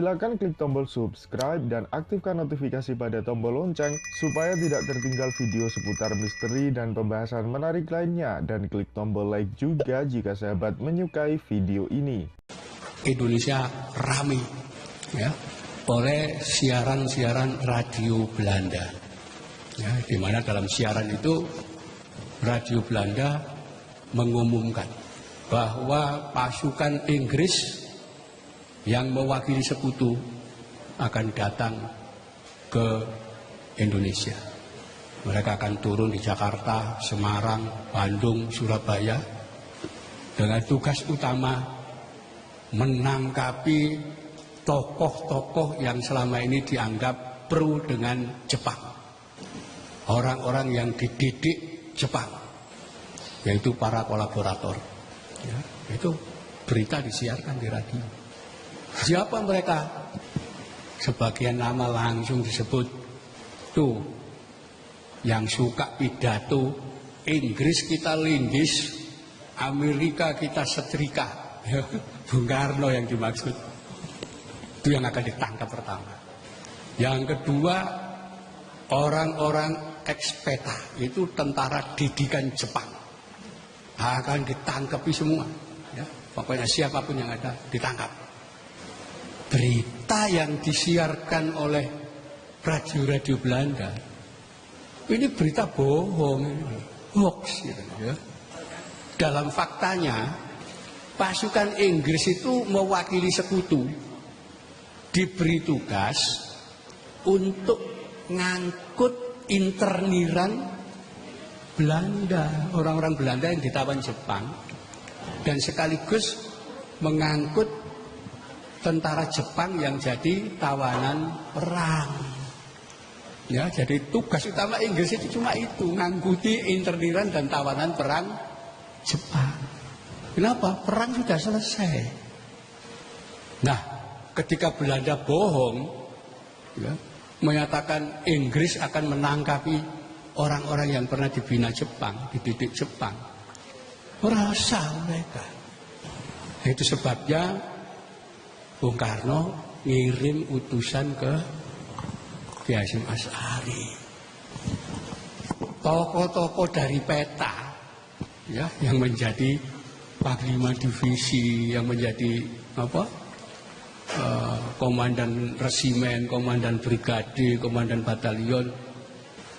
Silakan klik tombol subscribe dan aktifkan notifikasi pada tombol lonceng supaya tidak tertinggal video seputar misteri dan pembahasan menarik lainnya, dan klik tombol like juga jika sahabat menyukai video ini. Indonesia ramai ya oleh siaran-siaran radio Belanda. Ya, di mana dalam siaran itu radio Belanda mengumumkan bahwa pasukan Inggris yang mewakili sekutu akan datang ke Indonesia. Mereka akan turun di Jakarta, Semarang, Bandung, Surabaya dengan tugas utama menangkapi tokoh-tokoh yang selama ini dianggap pro dengan Jepang. Orang-orang yang dididik Jepang, yaitu para kolaborator. Ya, itu berita disiarkan di radio. Siapa mereka? Sebagian nama langsung disebut. Tuh, yang suka pidato, Inggris kita linggis, Amerika kita setrika. Bung Karno yang dimaksud. Itu yang akan ditangkap pertama. Yang kedua, orang-orang ekspeta, itu tentara didikan Jepang, akan ditangkapi semua. Ya, pokoknya siapapun yang ada ditangkap. Berita yang disiarkan oleh radio Belanda ini berita bohong, hoax gitu, ya. Dalam faktanya pasukan Inggris itu mewakili sekutu, diberi tugas untuk ngangkut interniran Belanda, orang-orang Belanda yang ditawan Jepang, dan sekaligus mengangkut tentara Jepang yang jadi tawanan perang. Ya, jadi tugas utama Inggris itu cuma itu, ngangkuti interniran dan tawanan perang Jepang. Kenapa? Perang sudah selesai. Nah, ketika Belanda bohong, ya, menyatakan Inggris akan menangkapi orang-orang yang pernah dibina Jepang, dididik Jepang, merasa mereka. Itu sebabnya Bung Karno ngirim utusan ke Ki Hasyim Asy'ari. Tokoh-tokoh dari peta, ya, yang menjadi Panglima Divisi, yang menjadi komandan resimen, komandan brigade, komandan batalion,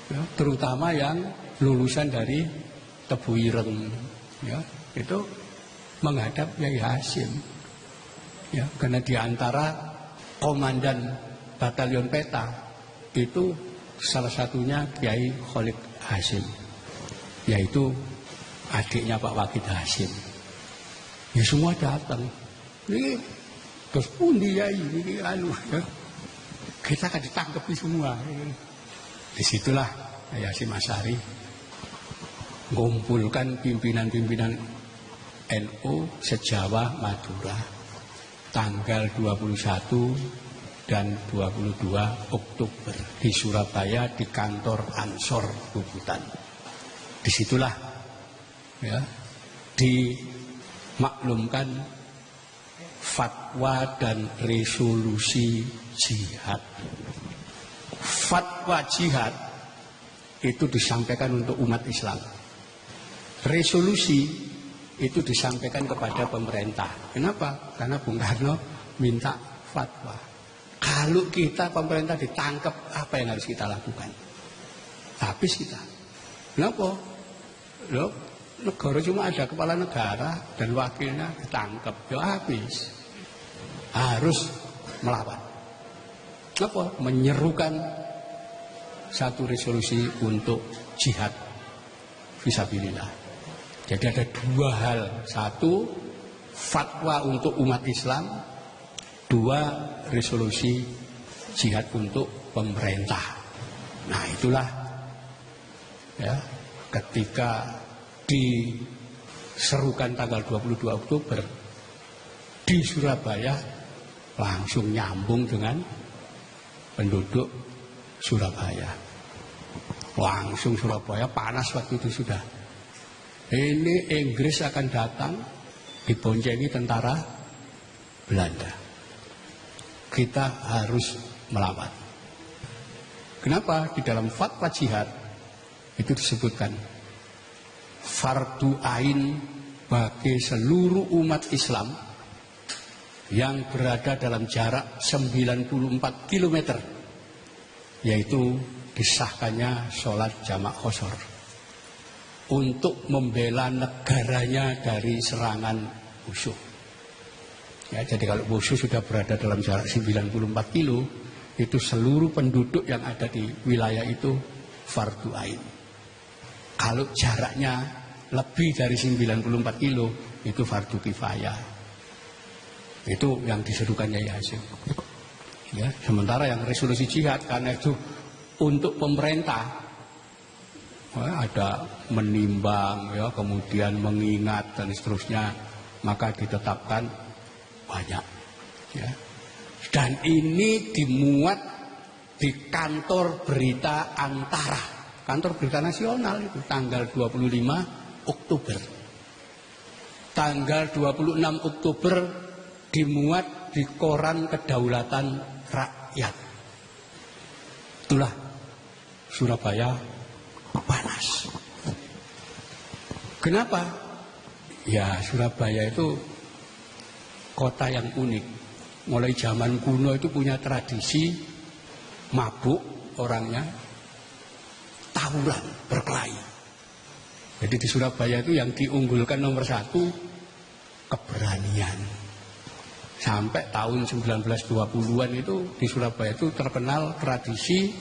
ya, terutama yang lulusan dari Tebu Ireng, ya, itu menghadap Kyai Hasyim. Ya, karena di antara komandan batalion peta itu salah satunya Kiai Khalid Hasyim, yaitu adiknya Pak Wagid Hasyim. Ya, semua datang. Ini terus pundi ya ini ya. Kita akan ditangkapi semua. Disitulah Kyai Hasyim Asy'ari mengumpulkan pimpinan-pimpinan NU se-Jawa Madura tanggal 21 dan 22 Oktober di Surabaya di kantor Ansor Bubutan. Disitulah, ya, dimaklumkan fatwa dan resolusi jihad. Fatwa jihad itu disampaikan untuk umat Islam. Resolusi itu disampaikan kepada pemerintah. Kenapa? Karena Bung Karno minta fatwa. Kalau kita pemerintah ditangkap, apa yang harus kita lakukan? Habis kita. Kenapa? Loh, negara cuma ada kepala negara dan wakilnya ditangkap. Ya habis. Harus melawan. Kenapa? Menyerukan satu resolusi untuk jihad fisabilillah. Jadi ada dua hal. Satu, fatwa untuk umat Islam. Dua, resolusi jihad untuk pemerintah. Nah, itulah, ya, ketika diserukan tanggal 22 Oktober di Surabaya, langsung nyambung dengan penduduk Surabaya. Langsung Surabaya panas waktu itu sudah. Ini Inggris akan datang diboncengi tentara Belanda. kita harus melawan. Kenapa? Di dalam fatwa jihad itu disebutkan fardu ain bagi seluruh umat Islam yang berada dalam jarak 94 km, yaitu disahkannya sholat jamak qashar untuk membela negaranya dari serangan musuh. Ya, jadi kalau musuh sudah berada dalam jarak 94 kilo, itu seluruh penduduk yang ada di wilayah itu fardu ain. Kalau jaraknya lebih dari 94 kilo, itu fardu kifayah. Itu yang diserukan Yai Hasyim. Ya, sementara yang resolusi jihad karena itu untuk pemerintah, ada menimbang, ya, kemudian mengingat dan seterusnya, maka ditetapkan banyak. Ya. Dan ini dimuat di kantor berita Antara, kantor berita nasional itu tanggal 25 Oktober. Tanggal 26 Oktober dimuat di koran Kedaulatan Rakyat. Itulah Surabaya panas. Kenapa? Ya, Surabaya itu kota yang unik. Mulai zaman kuno itu punya tradisi mabuk orangnya, tawuran, berkelahi. Jadi di Surabaya itu yang diunggulkan nomor 1 keberanian. Sampai tahun 1920-an itu di Surabaya itu terkenal tradisi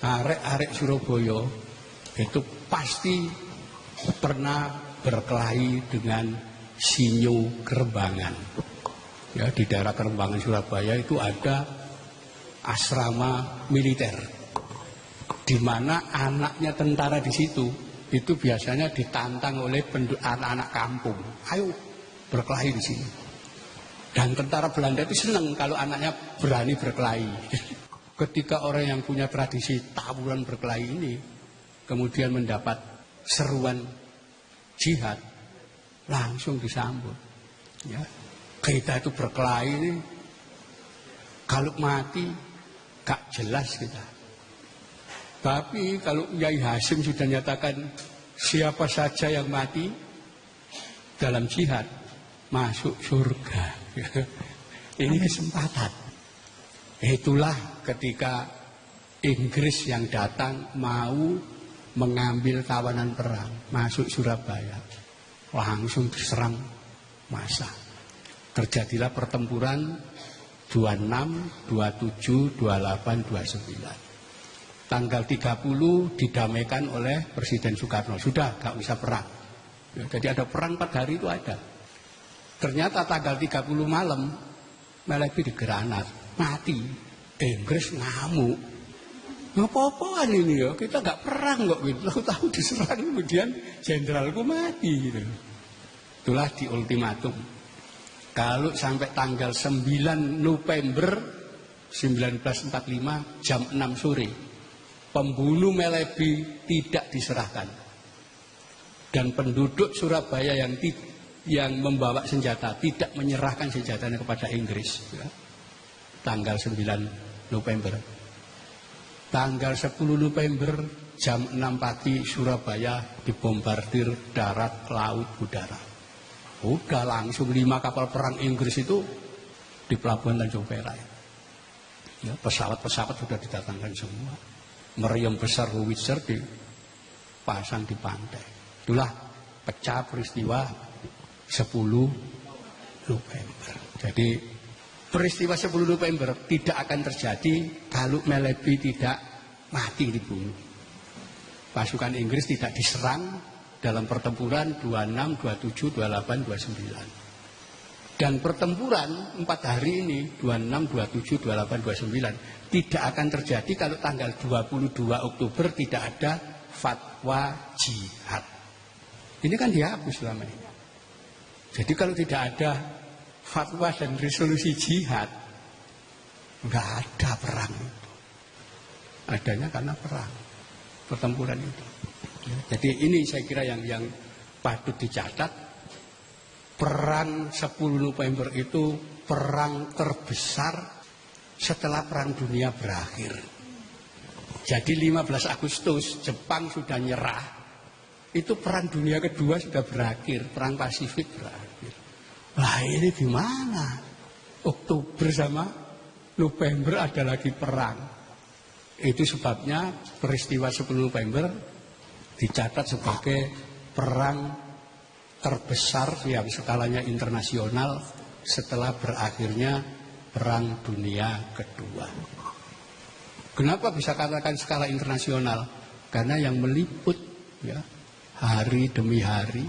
arek-arek Surabaya itu pasti pernah berkelahi dengan sinyo Kerembangan. Ya, di daerah Kerembangan Surabaya itu ada asrama militer, di mana anaknya tentara di situ itu biasanya ditantang oleh anak-anak kampung, ayo berkelahi di sini. Dan tentara Belanda itu senang kalau anaknya berani berkelahi. Ketika orang yang punya tradisi tawuran berkelahi ini kemudian mendapat seruan jihad, langsung disambut. Ya, kita itu berkelahi ini, kalau mati gak jelas kita. Tapi kalau Yai Hasyim sudah nyatakan siapa saja yang mati dalam jihad masuk surga. Ini kesempatan. Itulah ketika Inggris yang datang mau mengambil tawanan perang masuk Surabaya, langsung diserang massa. Terjadilah pertempuran 26, 27, 28, 29. Tanggal 30 didamaikan oleh Presiden Soekarno. Sudah gak usah perang. Ya, jadi ada perang 4 hari itu ada. Ternyata tanggal 30 malam Melebi digranat, mati. Inggris ngamuk. Apa-apaan ini ya, kita gak perang kok gitu. Tahu diserang kemudian jenderalku mati gitu. Itulah di ultimatum. Kalau sampai tanggal 9 November 1945 jam 6 sore pembunuh Melebi tidak diserahkan. Dan penduduk Surabaya yang membawa senjata tidak menyerahkan senjatanya kepada Inggris. Ya. Tanggal 9 November. Tanggal 10 November jam 6 pagi Surabaya dibombardir darat, laut, udara. Udah langsung 5 kapal perang Inggris itu di pelabuhan Tanjung Perak. Ya, pesawat-pesawat sudah didatangkan semua. Meriam besar Howitzer dipasang di pantai. Itulah pecah peristiwa 10 November. Jadi peristiwa 10 November tidak akan terjadi kalau Melebi tidak mati dibunuh. Pasukan Inggris tidak diserang dalam pertempuran 26, 27, 28, 29. Dan pertempuran 4 hari ini 26, 27, 28, 29 tidak akan terjadi kalau tanggal 22 Oktober tidak ada fatwa jihad. Ini kan dihapus selama ini. Jadi kalau tidak ada fatwa dan resolusi jihad, nggak ada perang itu. Adanya karena perang, pertempuran itu. Jadi ini saya kira yang patut dicatat. Perang 10 November itu perang terbesar setelah Perang Dunia berakhir. Jadi 15 Agustus Jepang sudah nyerah, itu Perang Dunia Kedua sudah berakhir, Perang Pasifik berakhir. Lah ini gimana? Oktober sama November ada lagi perang. Itu sebabnya peristiwa 10 November dicatat sebagai perang terbesar yang skalanya internasional setelah berakhirnya Perang Dunia Kedua. Kenapa bisa katakan skala internasional? Karena yang meliput ya, hari demi hari,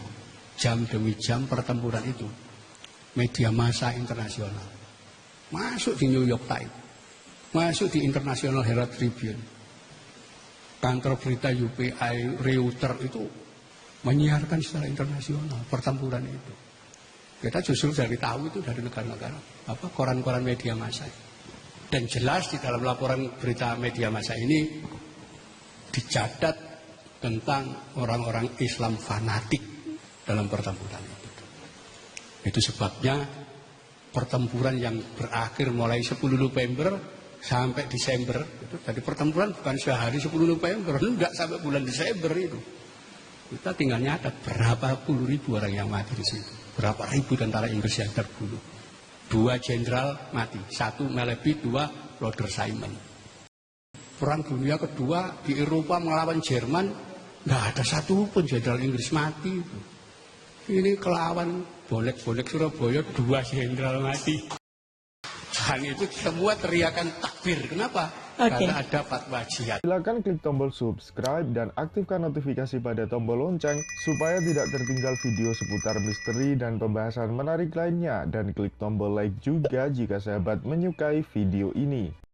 jam demi jam pertempuran itu media massa internasional. Masuk di New York Times, masuk di International Herald Tribune, kantor berita UPI, Reuters itu menyiarkan secara internasional pertempuran itu. Kita justru dari tahu itu dari negara-negara, koran-koran media massa. Dan jelas di dalam laporan berita media massa ini dicatat tentang orang-orang Islam fanatik dalam pertempuran itu. Itu sebabnya pertempuran yang berakhir mulai 10 November sampai Desember itu tadi pertempuran bukan sehari 10 November, enggak sampai bulan Desember itu. Kita tinggal nyatat berapa puluh ribu orang yang mati di situ, berapa ribu tentara Inggris yang terbunuh. 2 jenderal mati, 1 Maleby, 2 Lord Simon. Perang Dunia Kedua di Eropa melawan Jerman, nggak ada satupun jenderal Inggris mati. Ini kelawan bolek-bolek Surabaya 2 jenderal mati. Dan itu semua teriakan takbir. Kenapa? Karena ada fatwa jihad. Silakan klik tombol subscribe dan aktifkan notifikasi pada tombol lonceng supaya tidak tertinggal video seputar misteri dan pembahasan menarik lainnya. Dan klik tombol like juga jika sahabat menyukai video ini.